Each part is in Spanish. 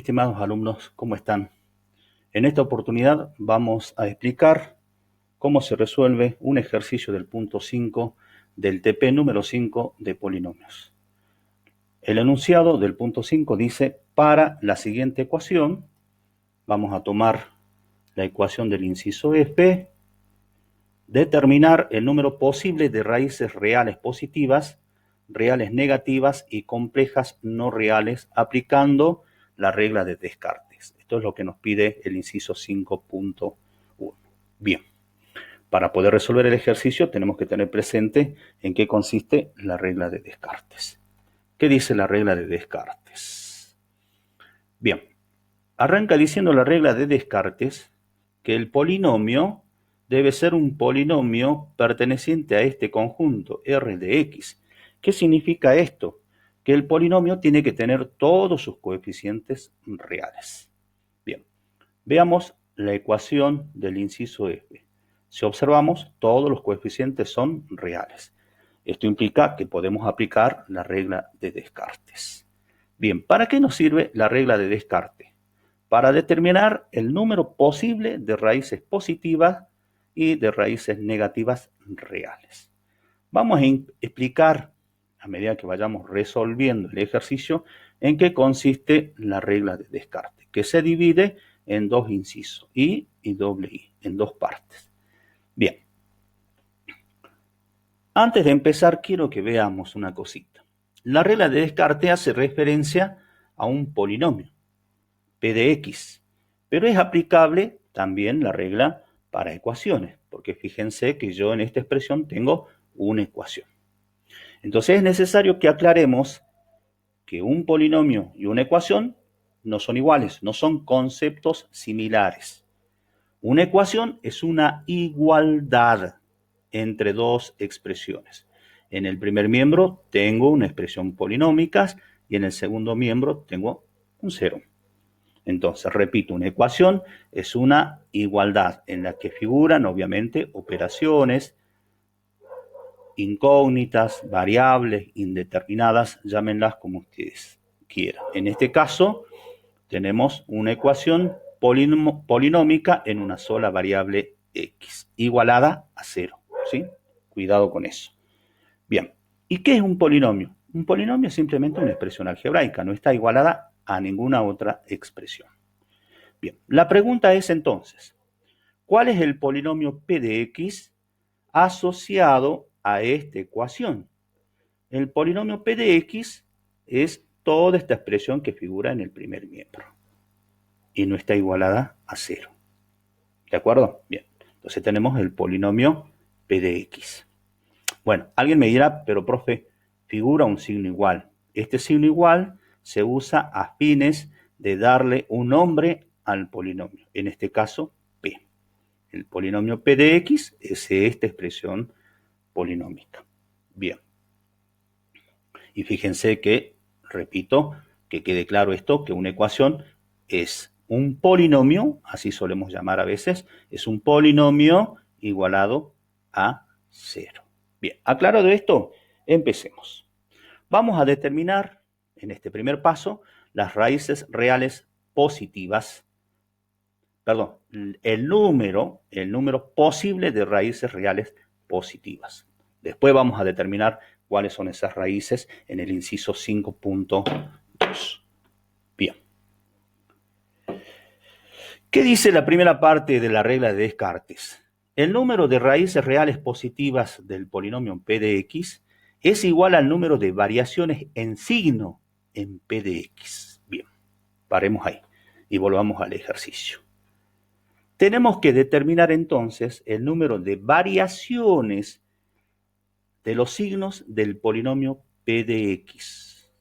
Estimados alumnos, ¿cómo están? En esta oportunidad vamos a explicar cómo se resuelve un ejercicio del punto 5 del TP número 5 de polinomios. El enunciado del punto 5 dice, para la siguiente ecuación, vamos a tomar la ecuación del inciso F, determinar el número posible de raíces reales positivas, reales negativas y complejas no reales, aplicando la regla de Descartes. Esto es lo que nos pide el inciso 5.1. Bien, para poder resolver el ejercicio tenemos que tener presente en qué consiste la regla de Descartes. ¿Qué dice la regla de Descartes? Bien, arranca diciendo la regla de Descartes que el polinomio debe ser un polinomio perteneciente a este conjunto R de X. ¿Qué significa esto? Que el polinomio tiene que tener todos sus coeficientes reales. Bien, veamos la ecuación del inciso F. Si observamos, todos los coeficientes son reales. Esto implica que podemos aplicar la regla de Descartes. Bien, ¿para qué nos sirve la regla de Descartes? Para determinar el número posible de raíces positivas y de raíces negativas reales. Vamos a explicar, a medida que vayamos resolviendo el ejercicio, en qué consiste la regla de Descartes, que se divide en dos incisos, I y doble I, en dos partes. Bien. Antes de empezar, quiero que veamos una cosita. La regla de Descartes hace referencia a un polinomio, P de X, pero es aplicable también la regla para ecuaciones, porque fíjense que yo en esta expresión tengo una ecuación. Entonces es necesario que aclaremos que un polinomio y una ecuación no son iguales, no son conceptos similares. Una ecuación es una igualdad entre dos expresiones. En el primer miembro tengo una expresión polinómica y en el segundo miembro tengo un cero. Entonces, repito, una ecuación es una igualdad en la que figuran, obviamente, operaciones, incógnitas, variables, indeterminadas, llámenlas como ustedes quieran. En este caso, tenemos una ecuación polinómica en una sola variable x, igualada a 0, ¿sí? Cuidado con eso. Bien, ¿y qué es un polinomio? Un polinomio es simplemente una expresión algebraica, no está igualada a ninguna otra expresión. Bien, la pregunta es entonces, ¿cuál es el polinomio p de x asociado a esta ecuación? El polinomio p de x es toda esta expresión que figura en el primer miembro y no está igualada a 0. ¿De acuerdo? Bien, entonces tenemos el polinomio p de x. Bueno, alguien me dirá, pero profe, figura un signo igual. Este signo igual se usa a fines de darle un nombre al polinomio, en este caso p. El polinomio p de x es esta expresión polinómica. Bien. Y fíjense que, repito, que quede claro esto, que una ecuación es un polinomio, así solemos llamar a veces, es un polinomio igualado a 0. Bien, aclarado esto, empecemos. Vamos a determinar, en este primer paso, las raíces reales positivas, perdón, el número posible de raíces reales positivas. Después vamos a determinar cuáles son esas raíces en el inciso 5.2. Bien. ¿Qué dice la primera parte de la regla de Descartes? El número de raíces reales positivas del polinomio p de x es igual al número de variaciones en signo en p de x. Bien, paremos ahí y volvamos al ejercicio. Tenemos que determinar entonces el número de variaciones de los signos del polinomio p de x.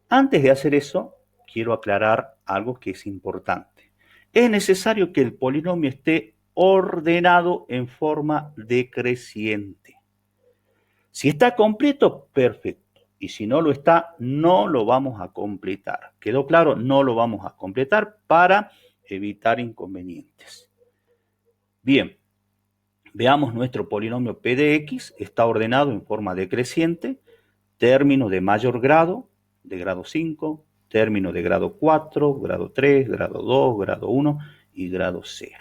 Antes de hacer eso, quiero aclarar algo que es importante. Es necesario que el polinomio esté ordenado en forma decreciente. Si está completo, perfecto. Y si no lo está, no lo vamos a completar. ¿Quedó claro? No lo vamos a completar para evitar inconvenientes. Bien, veamos nuestro polinomio p de x, está ordenado en forma decreciente, término de mayor grado, de grado 5, término de grado 4, grado 3, grado 2, grado 1 y grado 0.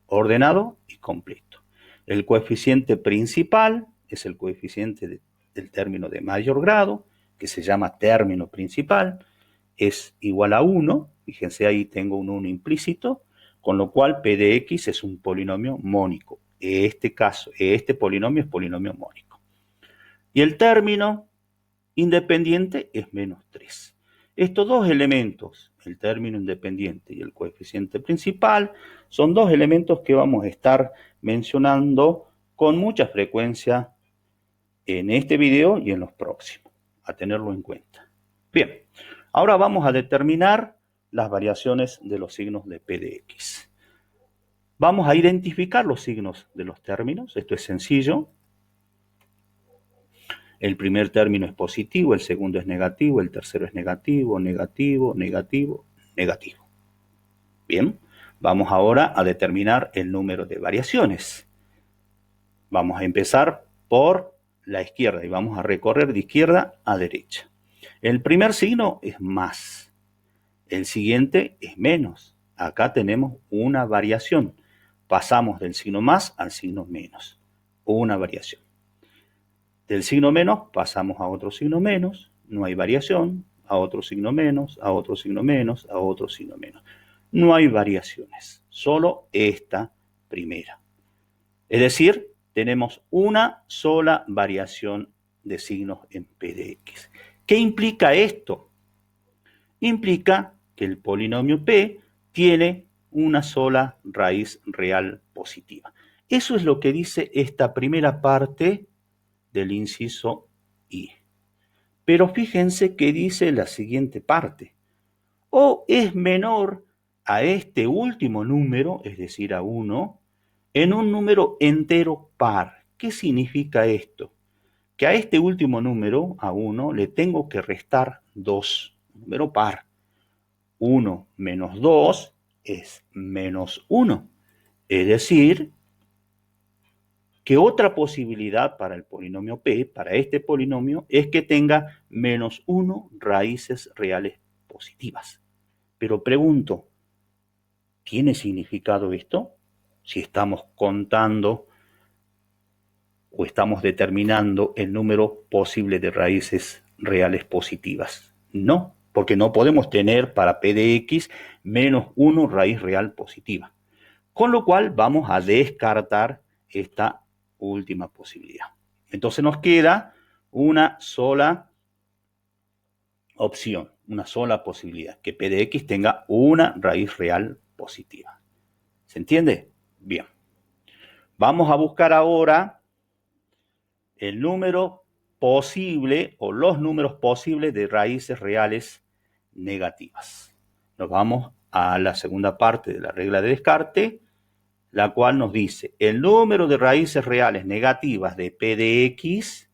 Ordenado y completo. El coeficiente principal es el coeficiente del término de mayor grado, que se llama término principal, es igual a 1, fíjense ahí tengo un 1 implícito, con lo cual P de X es un polinomio mónico. En este caso, este polinomio es polinomio mónico. Y el término independiente es menos 3. Estos dos elementos, el término independiente y el coeficiente principal, son dos elementos que vamos a estar mencionando con mucha frecuencia en este video y en los próximos, a tenerlo en cuenta. Bien, ahora vamos a determinar las variaciones de los signos de P de X. Vamos a identificar los signos de los términos, esto es sencillo. El primer término es positivo, el segundo es negativo, el tercero es negativo, negativo, negativo, negativo. Bien, vamos ahora a determinar el número de variaciones. Vamos a empezar por la izquierda y vamos a recorrer de izquierda a derecha. El primer signo es más, el siguiente es menos. Acá tenemos una variación. Pasamos del signo más al signo menos. Una variación. Del signo menos pasamos a otro signo menos, no hay variación, a otro signo menos, a otro signo menos, a otro signo menos. No hay variaciones, solo esta primera. Es decir, tenemos una sola variación de signos en P de X. ¿Qué implica esto? Implica que el polinomio P tiene una sola raíz real positiva. Eso es lo que dice esta primera parte del inciso I. Pero fíjense que dice la siguiente parte. O es menor a este último número, es decir, a 1, en un número entero par. ¿Qué significa esto? Que a este último número, a 1, le tengo que restar 2, número par. 1 menos 2 es menos 1. Es decir, que otra posibilidad para el polinomio P, para este polinomio, es que tenga menos 1 raíces reales positivas. Pero pregunto, ¿tiene significado esto? Si estamos contando o estamos determinando el número posible de raíces reales positivas. No, porque no podemos tener para P de X menos 1 raíz real positiva. Con lo cual vamos a descartar esta última posibilidad. Entonces nos queda una sola opción, una sola posibilidad, que P de X tenga una raíz real positiva. ¿Se entiende? Bien. Vamos a buscar ahora el número posible o los números posibles de raíces reales negativas. Nos vamos a la segunda parte de la regla de Descartes, la cual nos dice, el número de raíces reales negativas de P de X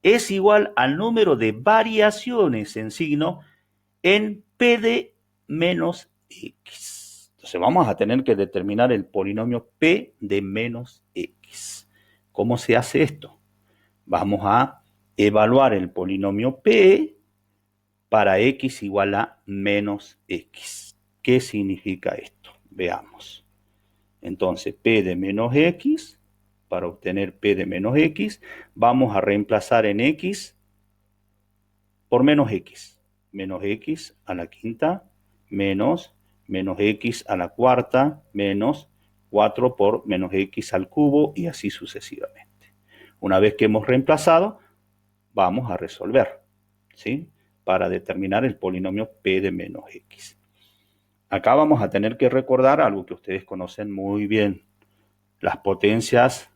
es igual al número de variaciones en signo en P de menos X. Entonces vamos a tener que determinar el polinomio P de menos X. ¿Cómo se hace esto? Vamos a evaluar el polinomio P para X igual a menos X. ¿Qué significa esto? Veamos. Entonces, P de menos X, para obtener P de menos X, vamos a reemplazar en X por menos X. Menos X a la quinta, menos X a la cuarta, menos 4 por menos X al cubo y así sucesivamente. Una vez que hemos reemplazado, vamos a resolver, ¿sí? Para determinar el polinomio P de menos X. Acá vamos a tener que recordar algo que ustedes conocen muy bien. Las potencias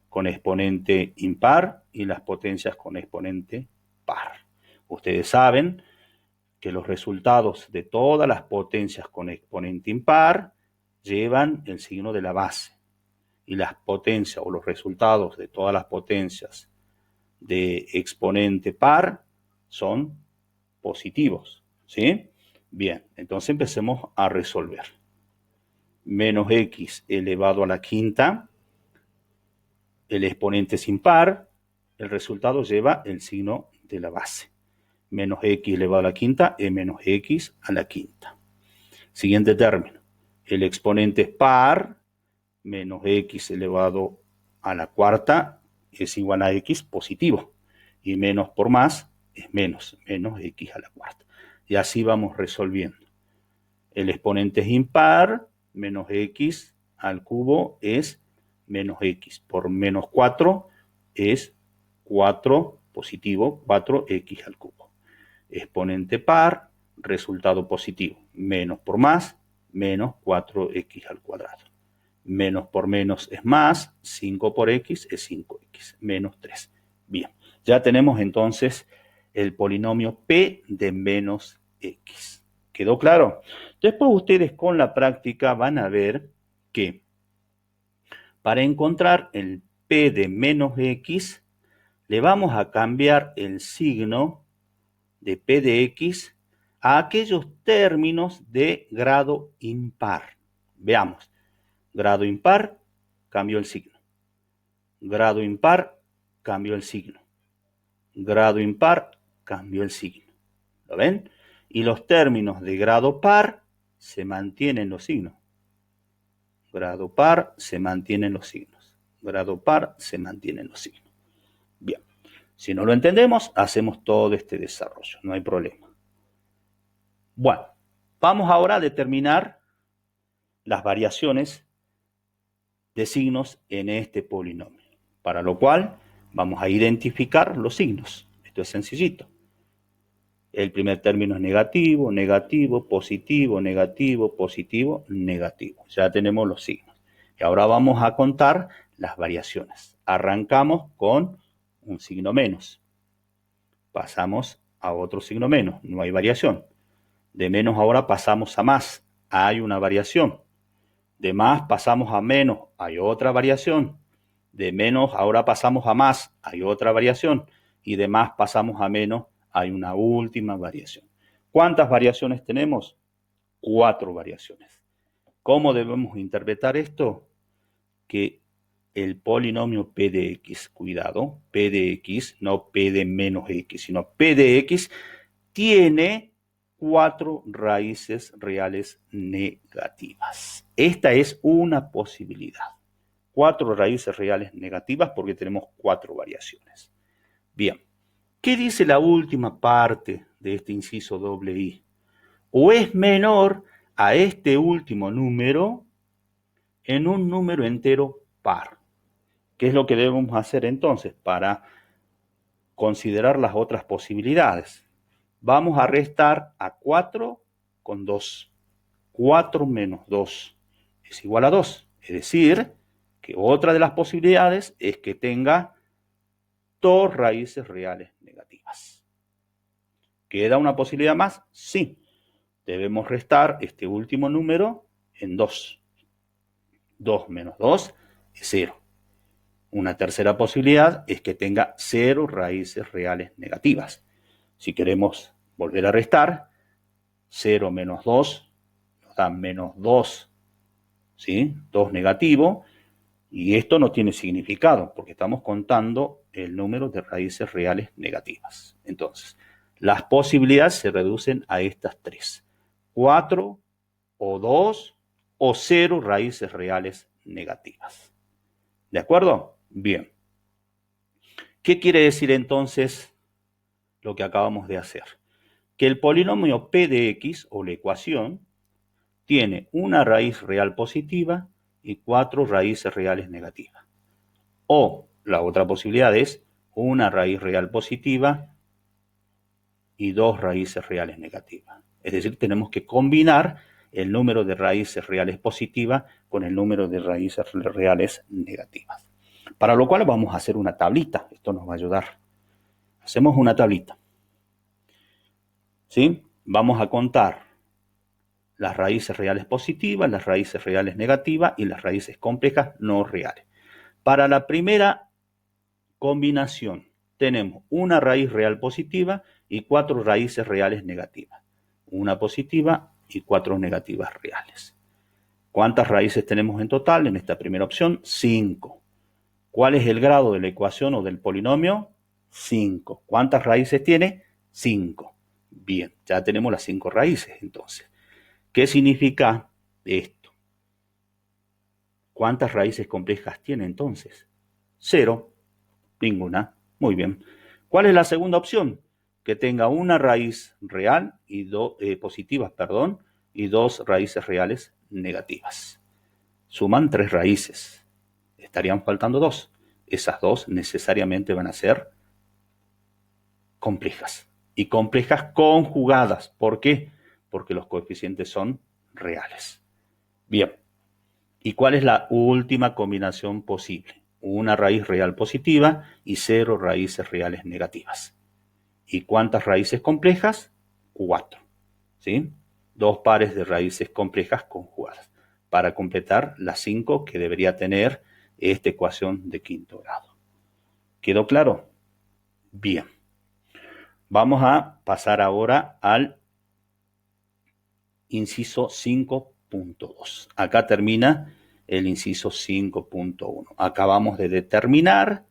con exponente impar y las potencias con exponente par. Ustedes saben que los resultados de todas las potencias con exponente impar llevan el signo de la base. Y las potencias o los resultados de todas las potencias de exponente par son positivos, ¿sí? Bien, entonces empecemos a resolver. Menos X elevado a la quinta, el exponente es impar, el resultado lleva el signo de la base. menos x elevado a la quinta es menos x a la quinta. Siguiente término. El exponente es par, menos x elevado a la cuarta es igual a x positivo. Y menos por más es menos x a la cuarta. Y así vamos resolviendo. El exponente es impar, menos x al cubo es menos x. Por menos 4 es 4 positivo, 4x al cubo. Exponente par, resultado positivo. Menos por más, menos 4x al cuadrado. Menos por menos es más, 5 por x es 5x, menos 3. Bien, ya tenemos entonces el polinomio p de menos x. ¿Quedó claro? Después ustedes con la práctica van a ver que para encontrar el p de menos x, le vamos a cambiar el signo de p de x a aquellos términos de grado impar. Veamos. Grado impar, cambió el signo. Grado impar, cambió el signo. Grado impar, cambió el signo. ¿Lo ven? Y los términos de grado par se mantienen los signos. Grado par se mantienen los signos. Grado par se mantienen los signos. Bien. Si no lo entendemos, hacemos todo este desarrollo. No hay problema. Bueno, vamos ahora a determinar las variaciones de signos en este polinomio, para lo cual vamos a identificar los signos. Esto es sencillito. El primer término es negativo, negativo, positivo, negativo, positivo, negativo. Ya tenemos los signos. Y ahora vamos a contar las variaciones. Arrancamos con un signo menos. Pasamos a otro signo menos. No hay variación. De menos ahora pasamos a más. Hay una variación. De más pasamos a menos, hay otra variación. De menos ahora pasamos a más, hay otra variación. Y de más pasamos a menos, hay una última variación. ¿Cuántas variaciones tenemos? 4 variaciones. ¿Cómo debemos interpretar esto? Que el polinomio p de x, cuidado, p de x, no p de menos x, sino p de x, tiene 4 raíces reales negativas. Esta es una posibilidad. 4 raíces reales negativas porque tenemos 4 variaciones. Bien, ¿qué dice la última parte de este inciso doble I? O es menor a este último número en un número entero par. ¿Qué es lo que debemos hacer entonces para considerar las otras posibilidades? Vamos a restar a 4 con 2. 4 menos 2 es igual a 2. Es decir, que otra de las posibilidades es que tenga 2 raíces reales negativas. ¿Queda una posibilidad más? Sí. Debemos restar este último número en 2. 2 menos 2 es 0. Una tercera posibilidad es que tenga 0 raíces reales negativas. Si queremos volver a restar, 0 menos 2 nos da menos 2, ¿sí? 2 negativo, y esto no tiene significado porque estamos contando el número de raíces reales negativas. Entonces, las posibilidades se reducen a estas 3. 4 o 2 o 0 raíces reales negativas. ¿De acuerdo? Bien. ¿Qué quiere decir entonces lo que acabamos de hacer? Que el polinomio p de x, o la ecuación, tiene una raíz real positiva y 4 raíces reales negativas. O la otra posibilidad es una raíz real positiva y 2 raíces reales negativas. Es decir, tenemos que combinar el número de raíces reales positivas con el número de raíces reales negativas. Para lo cual vamos a hacer una tablita. Esto nos va a ayudar. Hacemos una tablita. ¿Sí? Vamos a contar las raíces reales positivas, las raíces reales negativas y las raíces complejas no reales. Para la primera combinación tenemos una raíz real positiva y 4 raíces reales negativas. Una positiva y 4 negativas reales. ¿Cuántas raíces tenemos en total en esta primera opción? 5. ¿Cuál es el grado de la ecuación o del polinomio? 5. ¿Cuántas raíces tiene? 5. Bien, ya tenemos las 5 raíces entonces. ¿Qué significa esto? ¿Cuántas raíces complejas tiene entonces? 0. Ninguna. Muy bien. ¿Cuál es la segunda opción? Que tenga una raíz real y positivas, y 2 raíces reales negativas. Suman 3 raíces. Estarían faltando 2. Esas 2 necesariamente van a ser complejas. Y complejas conjugadas. ¿Por qué? Porque los coeficientes son reales. Bien. ¿Y cuál es la última combinación posible? Una raíz real positiva y 0 raíces reales negativas. ¿Y cuántas raíces complejas? 4. ¿Sí? 2 pares de raíces complejas conjugadas para completar las 5 que debería tener esta ecuación de quinto grado. ¿Quedó claro? Bien. Vamos a pasar ahora al inciso 5.2. Acá termina el inciso 5.1. Acabamos de determinar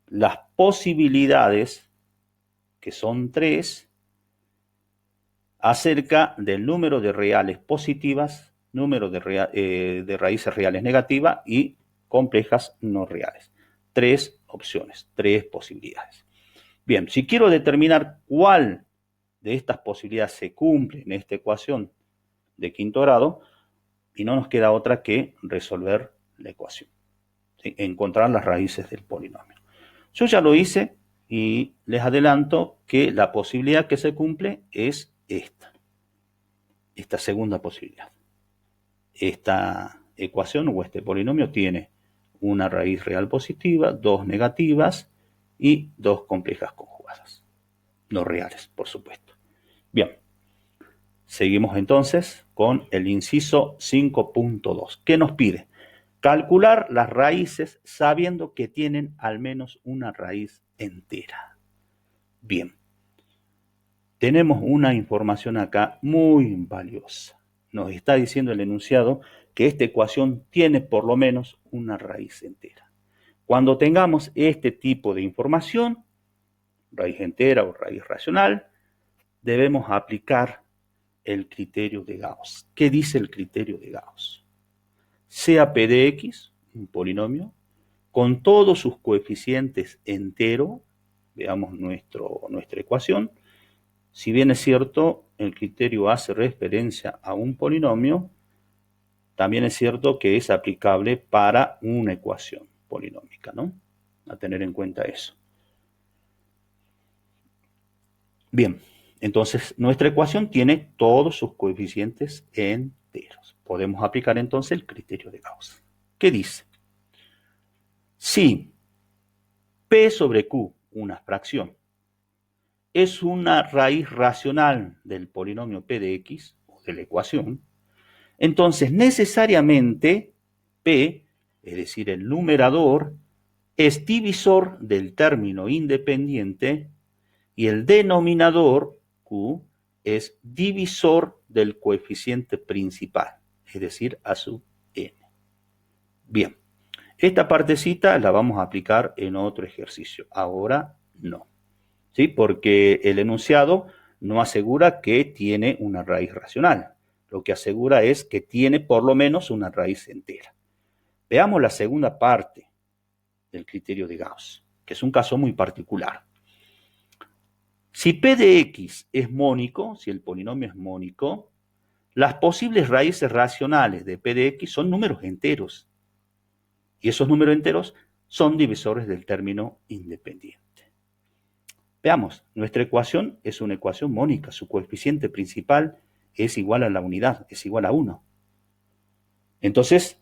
las posibilidades, que son 3, acerca del número de reales positivas, número de raíces reales negativas y complejas no reales. 3 opciones, 3 posibilidades. Bien, si quiero determinar cuál de estas posibilidades se cumple en esta ecuación de quinto grado, y no nos queda otra que resolver la ecuación, ¿sí? Encontrar las raíces del polinomio. Yo ya lo hice y les adelanto que la posibilidad que se cumple es esta segunda posibilidad. Esta ecuación o este polinomio tiene una raíz real positiva, 2 negativas y 2 complejas conjugadas. No reales, por supuesto. Bien, seguimos entonces con el inciso 5.2. ¿Qué nos pide? Calcular las raíces sabiendo que tienen al menos una raíz entera. Bien, tenemos una información acá muy valiosa. Nos está diciendo el enunciado que esta ecuación tiene por lo menos una raíz entera. Cuando tengamos este tipo de información, raíz entera o raíz racional, debemos aplicar el criterio de Gauss. ¿Qué dice el criterio de Gauss? Sea P de X, un polinomio, con todos sus coeficientes enteros, veamos nuestra ecuación. Si bien es cierto, el criterio hace referencia a un polinomio, también es cierto que es aplicable para una ecuación polinómica, ¿no? A tener en cuenta eso. Bien, entonces nuestra ecuación tiene todos sus coeficientes enteros. Podemos aplicar entonces el criterio de Gauss. ¿Qué dice? Si P sobre Q, una fracción, es una raíz racional del polinomio P de X, o de la ecuación, entonces necesariamente P, es decir, el numerador, es divisor del término independiente y el denominador, Q, es divisor del coeficiente principal, es decir, a sub n. Bien, esta partecita la vamos a aplicar en otro ejercicio, ahora no, ¿sí? Porque el enunciado no asegura que tiene una raíz racional, lo que asegura es que tiene por lo menos una raíz entera. Veamos la segunda parte del criterio de Gauss, que es un caso muy particular. Si P de X es mónico, si el polinomio es mónico, las posibles raíces racionales de P de X son números enteros. Y esos números enteros son divisores del término independiente. Veamos, nuestra ecuación es una ecuación mónica. Su coeficiente principal es igual a la unidad, es igual a 1. Entonces,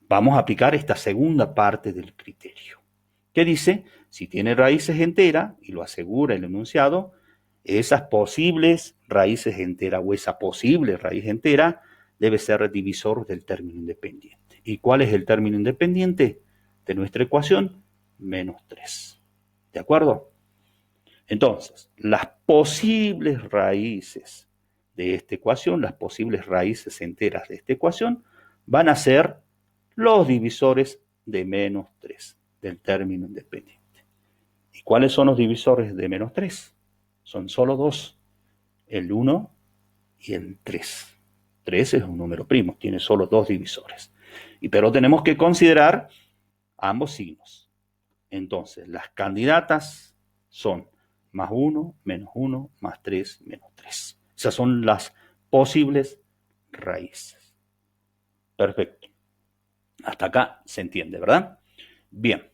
vamos a aplicar esta segunda parte del criterio, que dice, si tiene raíces enteras, y lo asegura el enunciado, esas posibles raíces enteras o esa posible raíz entera debe ser divisor del término independiente. ¿Y cuál es el término independiente de nuestra ecuación? Menos 3. ¿De acuerdo? Entonces, las posibles raíces de esta ecuación, las posibles raíces enteras de esta ecuación, van a ser los divisores de menos 3 del término independiente. ¿Y cuáles son los divisores de menos 3? Son solo dos, el 1 y el 3. 3 es un número primo, tiene solo dos divisores. Pero tenemos que considerar ambos signos. Entonces, las candidatas son más 1, menos 1, más 3, menos 3. Esas son las posibles raíces. Perfecto. Hasta acá se entiende, ¿verdad? Bien.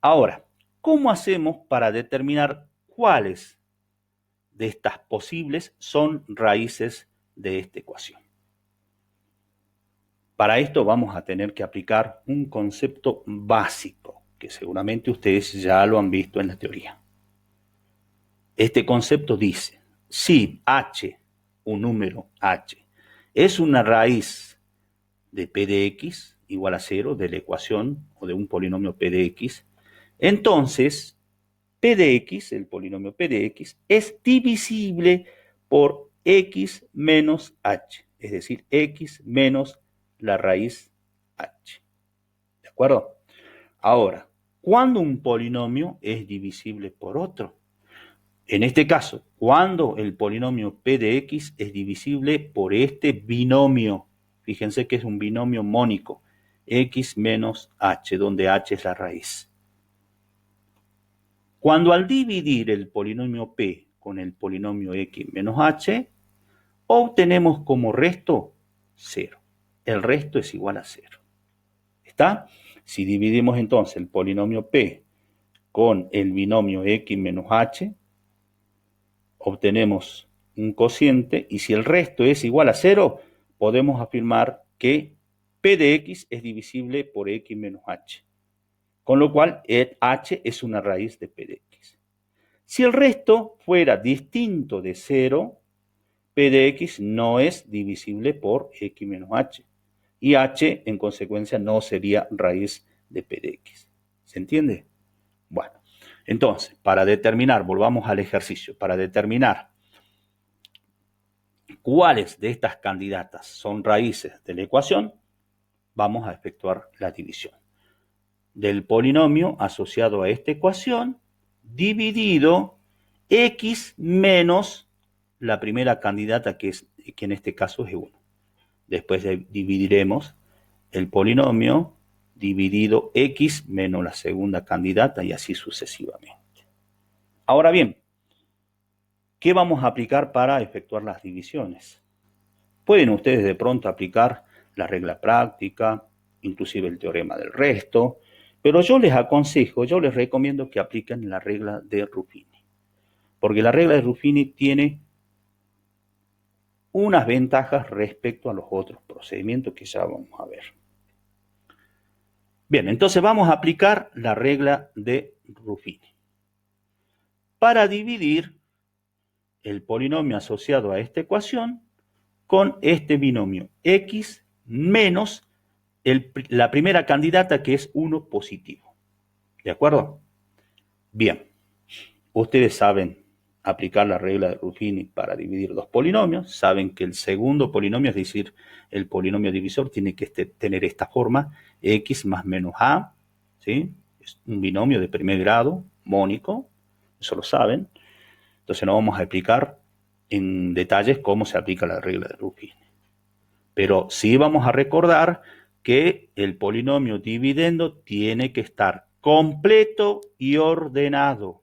Ahora, ¿cómo hacemos para determinar cuáles de estas posibles son raíces de esta ecuación? Para esto vamos a tener que aplicar un concepto básico, que seguramente ustedes ya lo han visto en la teoría. Este concepto dice, si h, un número h, es una raíz de p de x igual a 0 de la ecuación o de un polinomio p de x, entonces p de x, el polinomio p de x, es divisible por x menos h, es decir, x menos la raíz h. ¿De acuerdo? Ahora, ¿cuándo un polinomio es divisible por otro? En este caso, cuando el polinomio p de x es divisible por este binomio. Fíjense que es un binomio mónico, x menos h, donde h es la raíz. Cuando al dividir el polinomio p con el polinomio x menos h, obtenemos como resto 0. El resto es igual a 0. ¿Está? Si dividimos entonces el polinomio p con el binomio x menos h, obtenemos un cociente, y si el resto es igual a 0, podemos afirmar que p de x es divisible por x menos h, con lo cual h es una raíz de p de x. Si el resto fuera distinto de 0, p de x no es divisible por x menos h, y h en consecuencia no sería raíz de p de x. ¿Se entiende? Bueno, entonces, para determinar, volvamos al ejercicio, para determinar cuáles de estas candidatas son raíces de la ecuación, vamos a efectuar la división del polinomio asociado a esta ecuación dividido x menos la primera candidata que en este caso es 1. Después dividiremos el polinomio dividido x menos la segunda candidata y así sucesivamente. Ahora bien, ¿qué vamos a aplicar para efectuar las divisiones? Pueden ustedes de pronto aplicar la regla práctica, inclusive el teorema del resto, pero yo les aconsejo, yo les recomiendo que apliquen la regla de Ruffini, porque la regla de Ruffini tiene unas ventajas respecto a los otros procedimientos que ya vamos a ver. Bien, entonces vamos a aplicar la regla de Ruffini para dividir el polinomio asociado a esta ecuación con este binomio x menos la primera candidata que es 1 positivo. ¿De acuerdo? Bien, ustedes saben aplicar la regla de Ruffini para dividir dos polinomios, saben que el segundo polinomio, es decir, el polinomio divisor, tiene que tener esta forma, x más menos a, ¿sí? Es un binomio de primer grado, mónico, eso lo saben. Entonces no vamos a explicar en detalles cómo se aplica la regla de Ruffini. Pero sí vamos a recordar que el polinomio dividendo tiene que estar completo y ordenado.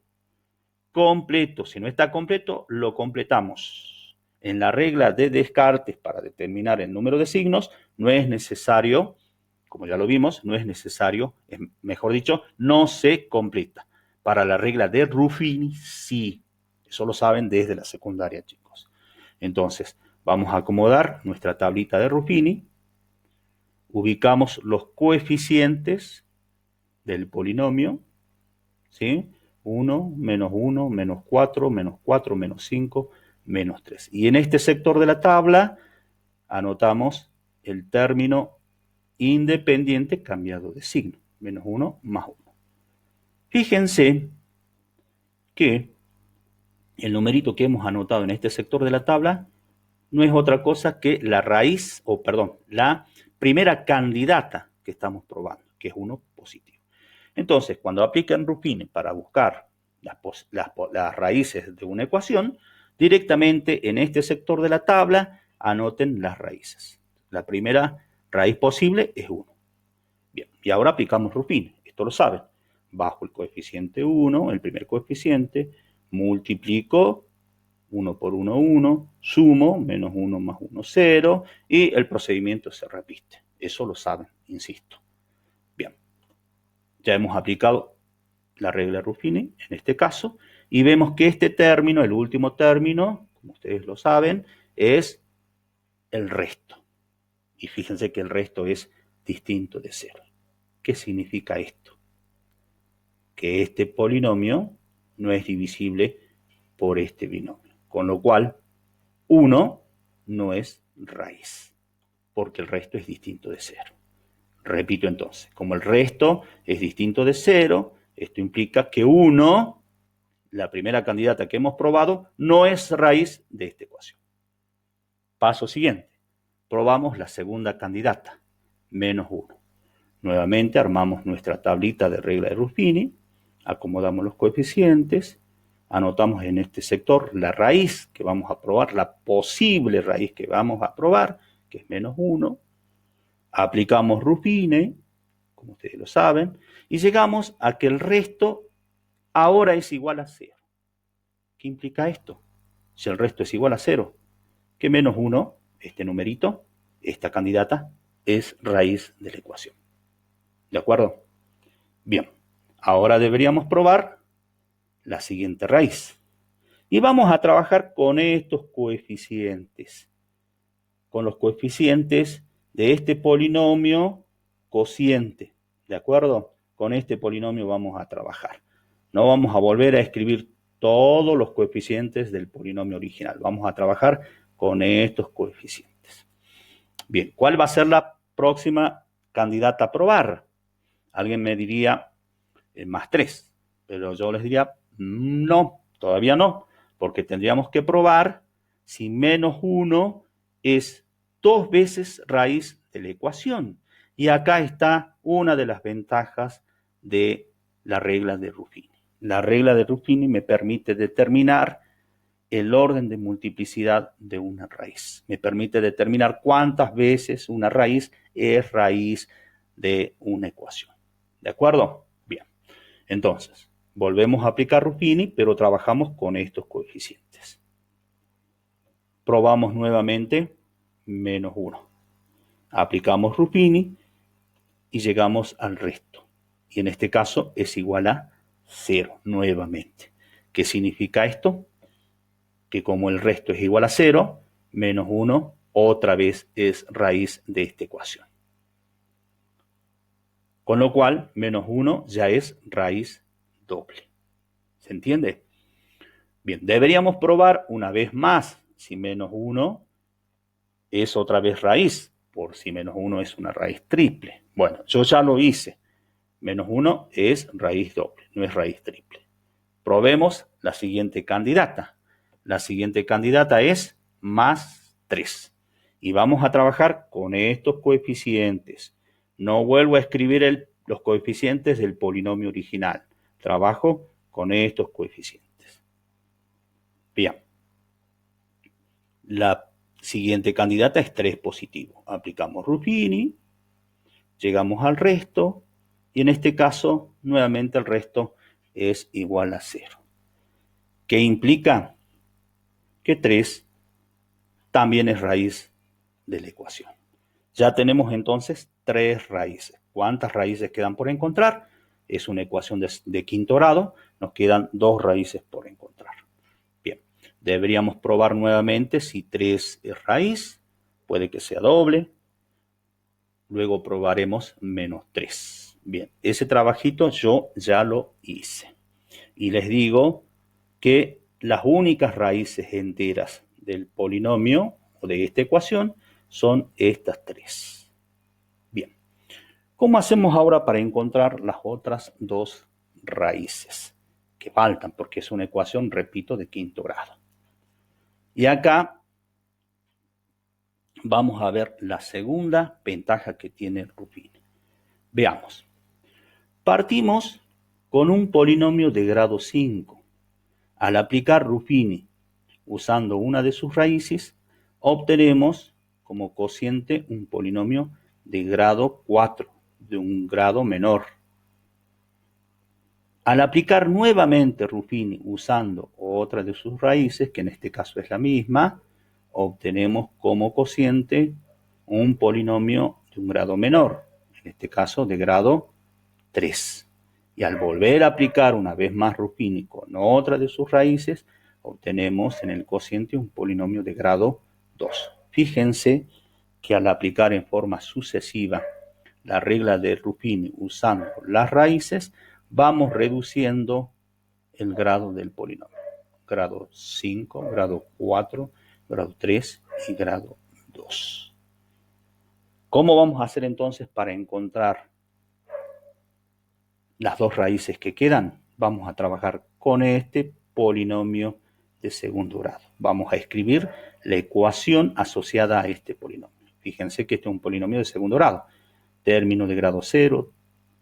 Completo. Si no está completo, lo completamos. En la regla de Descartes, para determinar el número de signos, no es necesario, como ya lo vimos, no es necesario, mejor dicho, no se completa. Para la regla de Ruffini, sí. Eso lo saben desde la secundaria, chicos. Entonces, vamos a acomodar nuestra tablita de Ruffini. Ubicamos los coeficientes del polinomio, ¿sí? 1, menos 1, menos 4, menos 4, menos 5, menos 3. Y en este sector de la tabla anotamos el término independiente cambiado de signo, menos 1 más 1. Fíjense que el numerito que hemos anotado en este sector de la tabla no es otra cosa que la raíz, la primera candidata que estamos probando, que es 1 positivo. Entonces, cuando aplican Ruffini para buscar las raíces de una ecuación, directamente en este sector de la tabla anoten las raíces. La primera raíz posible es 1. Bien, y ahora aplicamos Ruffini, esto lo saben. Bajo el coeficiente 1, el primer coeficiente, multiplico 1 por 1, 1, sumo, menos 1 más 1, 0, y el procedimiento se repite. Eso lo saben, insisto. Bien, ya hemos aplicado la regla de Ruffini en este caso, y vemos que este término, el último término, como ustedes lo saben, es el resto. Y fíjense que el resto es distinto de 0. ¿Qué significa esto? Que este polinomio no es divisible por este binomio, con lo cual 1 no es raíz, porque el resto es distinto de 0. Repito entonces, como el resto es distinto de 0, esto implica que 1, la primera candidata que hemos probado, no es raíz de esta ecuación. Paso siguiente, probamos la segunda candidata, menos 1. Nuevamente armamos nuestra tablita de regla de Ruffini, acomodamos los coeficientes, anotamos en este sector la raíz que vamos a probar, la posible raíz que vamos a probar, que es menos 1, aplicamos Ruffini, como ustedes lo saben, y llegamos a que el resto ahora es igual a 0. ¿Qué implica esto? Si el resto es igual a 0, que menos 1, este numerito, esta candidata, es raíz de la ecuación. ¿De acuerdo? Bien, ahora deberíamos probar la siguiente raíz. Y vamos a trabajar con estos coeficientes. Con los coeficientes de este polinomio cociente. ¿De acuerdo? Con este polinomio vamos a trabajar. No vamos a volver a escribir todos los coeficientes del polinomio original. Vamos a trabajar con estos coeficientes. Bien, ¿cuál va a ser la próxima candidata a probar? Alguien me diría más 3, pero yo les diría no, todavía no, porque tendríamos que probar si menos 1 es 2 veces raíz de la ecuación. Y acá está una de las ventajas de la regla de Ruffini. La regla de Ruffini me permite determinar el orden de multiplicidad de una raíz. Me permite determinar cuántas veces una raíz es raíz de una ecuación. ¿De acuerdo? Bien. Entonces, volvemos a aplicar Ruffini, pero trabajamos con estos coeficientes. Probamos nuevamente menos 1. Aplicamos Ruffini y llegamos al resto. Y en este caso es igual a 0 nuevamente. ¿Qué significa esto? Que como el resto es igual a 0, menos 1 otra vez es raíz de esta ecuación. Con lo cual, menos 1 ya es raíz doble. ¿Se entiende? Bien, deberíamos probar una vez más si menos 1 es otra vez raíz, por si menos 1 es una raíz triple. Bueno, yo ya lo hice. Menos 1 es raíz doble, no es raíz triple. Probemos la siguiente candidata. La siguiente candidata es más 3. Y vamos a trabajar con estos coeficientes. No vuelvo a escribir los coeficientes del polinomio original. Trabajo con estos coeficientes. Bien. La siguiente candidata es 3 positivo. Aplicamos Ruffini, llegamos al resto, y en este caso, nuevamente el resto es igual a 0. ¿Qué implica? Que 3 también es raíz de la ecuación. Ya tenemos entonces 3 raíces. ¿Cuántas raíces quedan por encontrar? Es una ecuación de quinto grado, nos quedan 2 raíces por encontrar. Bien, deberíamos probar nuevamente si 3 es raíz, puede que sea doble. Luego probaremos menos 3. Bien, ese trabajito yo ya lo hice. Y les digo que las únicas raíces enteras del polinomio o de esta ecuación son estas 3. Bien, ¿cómo hacemos ahora para encontrar las otras 2 raíces que faltan? Porque es una ecuación, repito, de quinto grado. Y acá vamos a ver la segunda ventaja que tiene Ruffini. Veamos. Partimos con un polinomio de grado 5. Al aplicar Ruffini usando una de sus raíces, obtenemos como cociente un polinomio de grado 4, de un grado menor. Al aplicar nuevamente Ruffini usando otra de sus raíces, que en este caso es la misma, obtenemos como cociente un polinomio de un grado menor, en este caso de grado 3. Y al volver a aplicar una vez más Ruffini con otra de sus raíces, obtenemos en el cociente un polinomio de grado 2. Fíjense que al aplicar en forma sucesiva la regla de Ruffini usando las raíces, vamos reduciendo el grado del polinomio. Grado 5, grado 4, grado 3 y grado 2. ¿Cómo vamos a hacer entonces para encontrar las dos raíces que quedan? Vamos a trabajar con este polinomio de segundo grado. Vamos a escribir la ecuación asociada a este polinomio. Fíjense que este es un polinomio de segundo grado. Término de grado 0,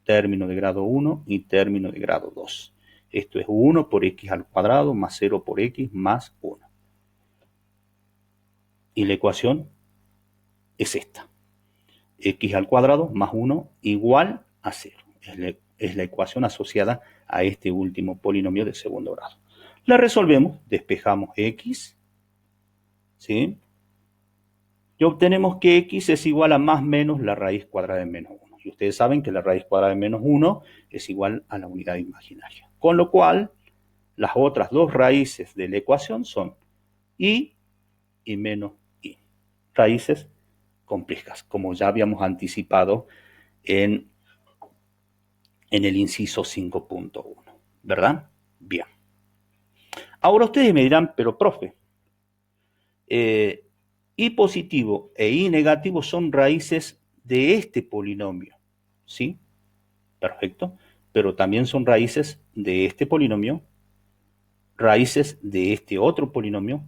término de grado 1 y término de grado 2. Esto es 1 por x al cuadrado más 0 por x más 1. Y la ecuación es esta. X al cuadrado más 1 igual a 0. Es la ecuación asociada a este último polinomio de segundo grado. La resolvemos, despejamos x, ¿sí? Y obtenemos que x es igual a más menos la raíz cuadrada de menos 1. Y ustedes saben que la raíz cuadrada de menos 1 es igual a la unidad imaginaria. Con lo cual, las otras dos raíces de la ecuación son y menos y. Raíces complejas, como ya habíamos anticipado en el inciso 5.1, ¿verdad? Bien. Ahora ustedes me dirán, pero profe, y positivo e y negativo son raíces de este polinomio, ¿sí? Perfecto. Pero también son raíces de este polinomio, raíces de este otro polinomio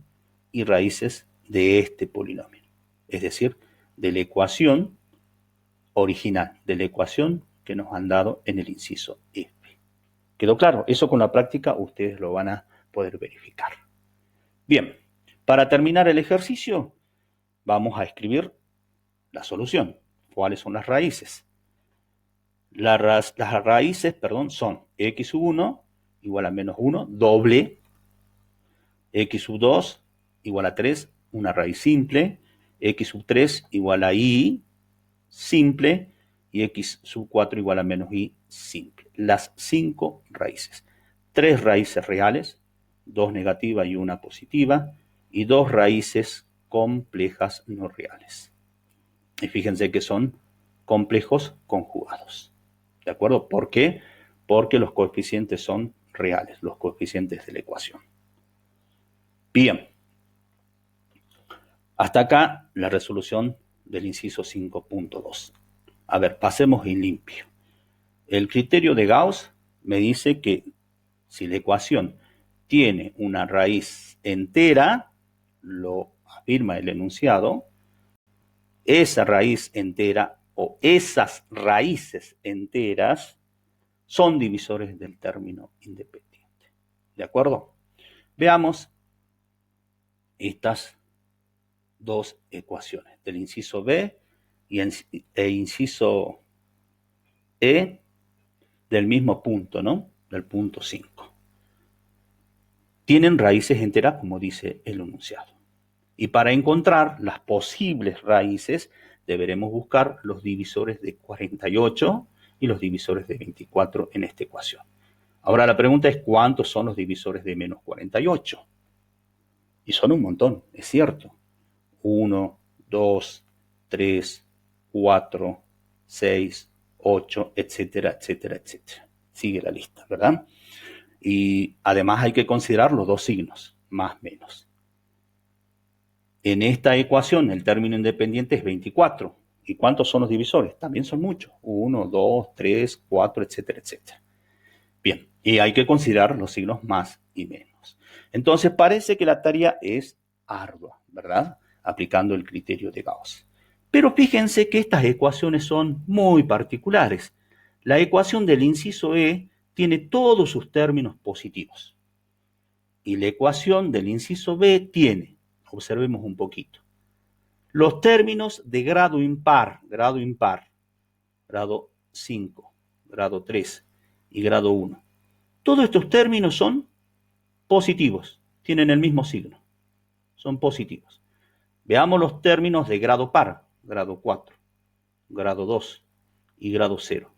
y raíces de este polinomio. Es decir, de la ecuación original, de la ecuación que nos han dado en el inciso F. ¿Quedó claro? Eso con la práctica ustedes lo van a poder verificar. Bien, para terminar el ejercicio, vamos a escribir la solución. ¿Cuáles son las raíces? Las raíces, son x sub 1 igual a menos 1, doble, x sub 2 igual a 3, una raíz simple, x sub 3 igual a y simple, y x sub 4 igual a menos y simple. Las 5 raíces. 3 raíces reales, 2 negativas y una positiva, y 2 raíces complejas no reales. Y fíjense que son complejos conjugados. ¿De acuerdo? ¿Por qué? Porque los coeficientes son reales, los coeficientes de la ecuación. Bien. Hasta acá la resolución del inciso 5.2. A ver, pasemos en limpio. El criterio de Gauss me dice que si la ecuación tiene una raíz entera, lo afirma el enunciado, esa raíz entera o esas raíces enteras son divisores del término independiente. ¿De acuerdo? Veamos estas dos ecuaciones, del inciso B e inciso E del mismo punto, ¿no? Del punto 5. Tienen raíces enteras, como dice el enunciado. Y para encontrar las posibles raíces, deberemos buscar los divisores de 48 y los divisores de 24 en esta ecuación. Ahora la pregunta es, ¿cuántos son los divisores de menos 48? Y son un montón, es cierto. 1, 2, 3, 4, 6, 8, etcétera, etcétera, etcétera. Sigue la lista, ¿verdad? Y además hay que considerar los dos signos, más, menos. En esta ecuación el término independiente es 24. ¿Y cuántos son los divisores? También son muchos. 1, 2, 3, 4, etcétera, etcétera. Bien, y hay que considerar los signos más y menos. Entonces parece que la tarea es ardua, ¿verdad? Aplicando el criterio de Gauss. Pero fíjense que estas ecuaciones son muy particulares. La ecuación del inciso E tiene todos sus términos positivos. Y la ecuación del inciso B tiene, observemos un poquito, los términos de grado impar, grado 5, grado 3 y grado 1. Todos estos términos son positivos, tienen el mismo signo, son positivos. Veamos los términos de grado par, grado 4, grado 2 y grado 0.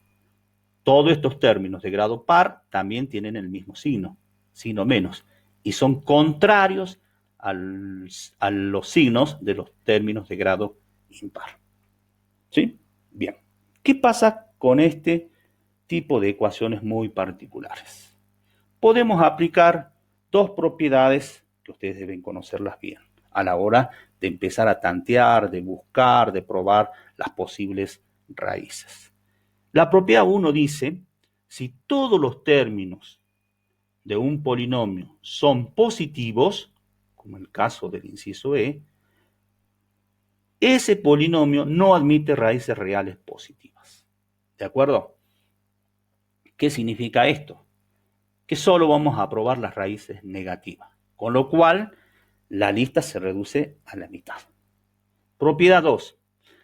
Todos estos términos de grado par también tienen el mismo signo, signo menos, y son contrarios a los signos de los términos de grado impar. ¿Sí? Bien. ¿Qué pasa con este tipo de ecuaciones muy particulares? Podemos aplicar dos propiedades que ustedes deben conocerlas bien a la hora de empezar a tantear, de buscar, de probar las posibles raíces. La propiedad 1 dice, si todos los términos de un polinomio son positivos, como el caso del inciso E, ese polinomio no admite raíces reales positivas. ¿De acuerdo? ¿Qué significa esto? Que solo vamos a probar las raíces negativas, con lo cual la lista se reduce a la mitad. Propiedad 2.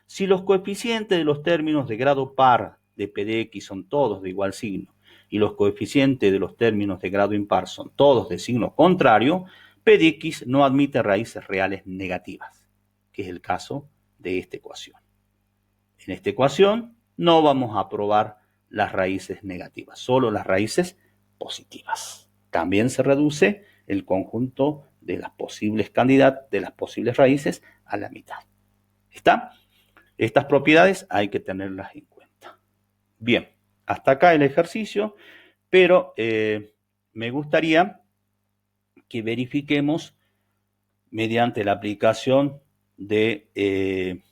Si los coeficientes de los términos de grado par de P de X son todos de igual signo y los coeficientes de los términos de grado impar son todos de signo contrario, P de X no admite raíces reales negativas, que es el caso de esta ecuación. En esta ecuación no vamos a probar las raíces negativas, solo las raíces positivas. También se reduce el conjunto de las posibles candidatas, de las posibles raíces a la mitad. ¿Está? Estas propiedades hay que tenerlas en cuenta. Bien, hasta acá el ejercicio, pero me gustaría que verifiquemos mediante la aplicación de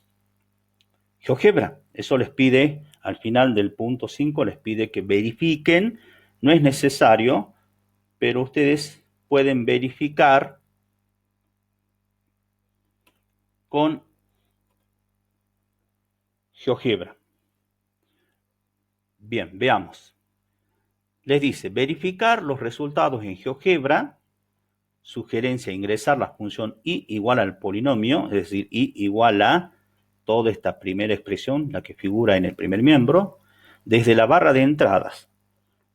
GeoGebra. Eso les pide, al final del punto 5, les pide que verifiquen. No es necesario, pero ustedes pueden verificar con GeoGebra. Bien, veamos. Les dice, verificar los resultados en GeoGebra. Sugerencia, ingresar la función i igual al polinomio, es decir, i igual a toda esta primera expresión, la que figura en el primer miembro, desde la barra de entradas.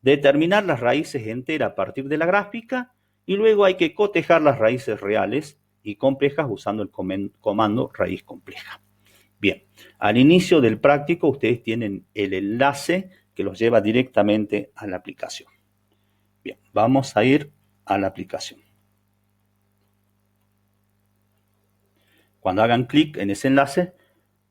Determinar las raíces enteras a partir de la gráfica y luego hay que cotejar las raíces reales y complejas usando el comando raíz compleja. Bien, al inicio del práctico ustedes tienen el enlace que los lleva directamente a la aplicación. Bien, vamos a ir a la aplicación. Cuando hagan clic en ese enlace,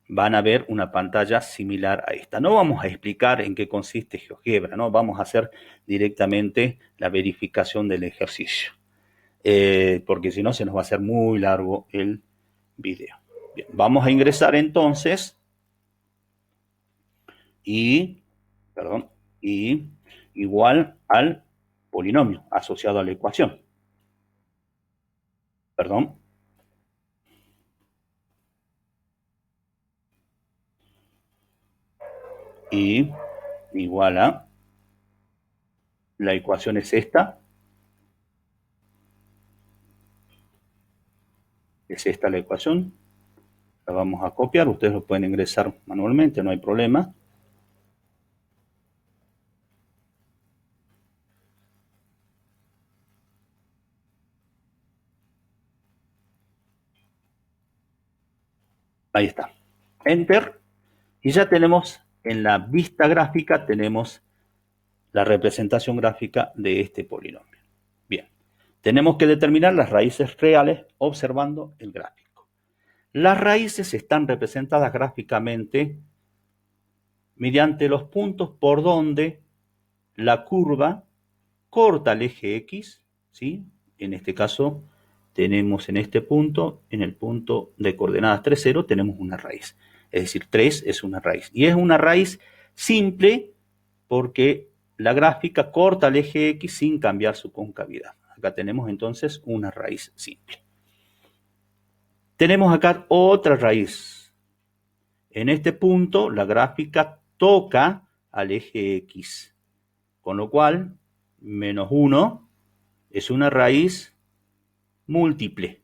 van a ver una pantalla similar a esta. No vamos a explicar en qué consiste GeoGebra, ¿no? Vamos a hacer directamente la verificación del ejercicio, porque si no se nos va a hacer muy largo el video. Bien, vamos a ingresar entonces i igual al polinomio asociado a la ecuación. I igual a, la ecuación es esta, la ecuación, la vamos a copiar, ustedes lo pueden ingresar manualmente, no hay problema. Ahí está. Enter. Y ya tenemos en la vista gráfica, tenemos la representación gráfica de este polinomio. Bien. Tenemos que determinar las raíces reales observando el gráfico. Las raíces están representadas gráficamente mediante los puntos por donde la curva corta el eje X, ¿sí? En este caso tenemos en este punto, en el punto de coordenadas 3, 0, tenemos una raíz. Es decir, 3 es una raíz. Y es una raíz simple porque la gráfica corta el eje X sin cambiar su concavidad. Acá tenemos entonces una raíz simple. Tenemos acá otra raíz. En este punto la gráfica toca al eje X. Con lo cual, menos 1 es una raíz múltiple.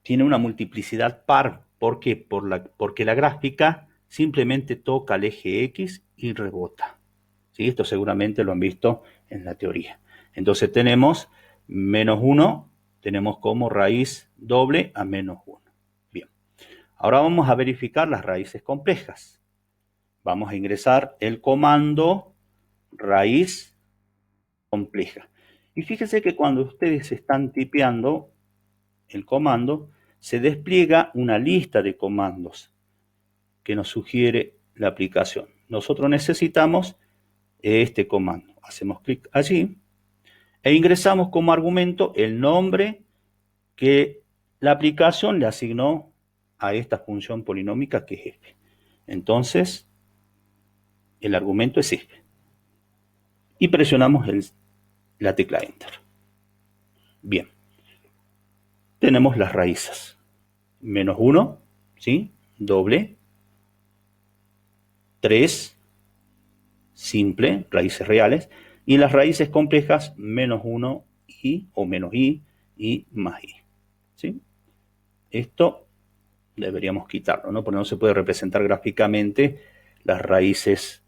Tiene una multiplicidad par. ¿Por qué? Porque la gráfica simplemente toca el eje X y rebota. ¿Sí? Esto seguramente lo han visto en la teoría. Entonces tenemos menos 1, tenemos como raíz doble a menos 1. Bien, ahora vamos a verificar las raíces complejas. Vamos a ingresar el comando raíz compleja. Y fíjense que cuando ustedes están tipeando el comando, se despliega una lista de comandos que nos sugiere la aplicación. Nosotros necesitamos este comando. Hacemos clic allí e ingresamos como argumento el nombre que la aplicación le asignó a esta función polinómica que es f. Entonces, el argumento es f. Y presionamos la tecla Enter. Bien. Tenemos las raíces. Menos 1, ¿sí? Doble. 3, simple, raíces reales. Y las raíces complejas, menos 1 y, o menos i, y más i. ¿Sí? Esto deberíamos quitarlo, ¿no? Porque no se puede representar gráficamente las raíces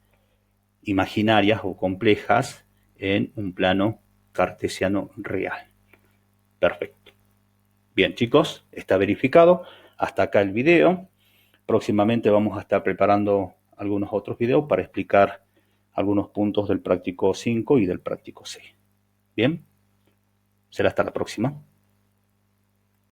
imaginarias o complejas en un plano cartesiano real. Perfecto. Bien, chicos, está verificado. Hasta acá el video. Próximamente vamos a estar preparando algunos otros videos para explicar algunos puntos del práctico 5 y del práctico 6. Bien, será hasta la próxima.